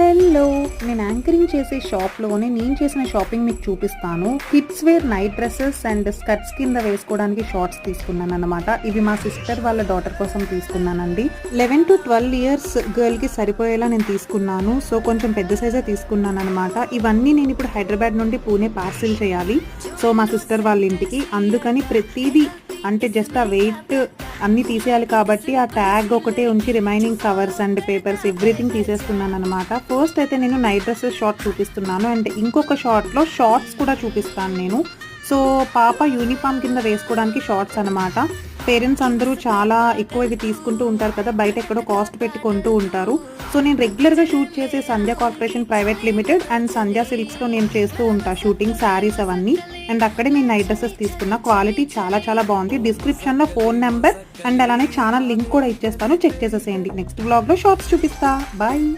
Hello, నేను anchoring చేసే షాప్లోనే నేను చేసిన షాపింగ్ మీకు చూపిస్తాను. Kids wear night dresses and skirts కింద వేసుకోవడానికి షార్ట్స్ తీసుకున్నాను అనమాట. ఇవి మా సిస్టర్ వాళ్ళ డాటర్ కోసం తీసుకున్నానండి. 11 to 12 years గర్ల్కి సరిపోయేలా నేను తీసుకున్నాను. సో కొంచెం పెద్ద సైజే తీసుకున్నాను అనమాట. ఇవన్నీ నేను ఇప్పుడు హైదరాబాద్ నుండి పూణే పార్సిల్ చేయాలి. సో మా సిస్టర్ వాళ్ళ ఇంటికి, అందుకని ప్రతిదీ అంటే జస్ట్ ఆ వెయిట్ అన్నీ తీసేయాలి కాబట్టి ఆ ట్యాగ్ ఒకటే ఉంచి remaining covers and papers everything తీసేస్తున్నాను అనమాట. ఫస్ట్ అయితే నేను నైట్ డ్రెస్సెస్ షార్ట్ చూపిస్తున్నాను అండ్ ఇంకొక షార్ట్లో షార్ట్స్ కూడా చూపిస్తాను నేను. సో పాప యూనిఫామ్ కింద వేసుకోవడానికి షార్ట్స్ అనమాట. పేరెంట్స్ అందరూ చాలా ఎక్కువ ఇవి తీసుకుంటూ ఉంటారు కదా, బయట ఎక్కడో కాస్ట్ పెట్టి కొంటూ ఉంటారు. సో నేను రెగ్యులర్గా షూట్ చేసే సంధ్య కార్పొరేషన్ ప్రైవేట్ లిమిటెడ్ అండ్ సంధ్య సిల్క్స్లో నేను చేస్తూ ఉంటాను షూటింగ్, శారీస్ అవన్నీ. అండ్ అక్కడే నేను నైట్ డ్రెస్సెస్ తీసుకున్న. క్వాలిటీ చాలా చాలా బాగుంది. డిస్క్రిప్షన్లో ఫోన్ నెంబర్ అండ్ అలానే ఛానల్ లింక్ కూడా ఇచ్చేస్తాను, చెక్ చేసేసేయండి. నెక్స్ట్ బ్లాగ్లో షార్ట్స్ చూపిస్తా. బాయ్.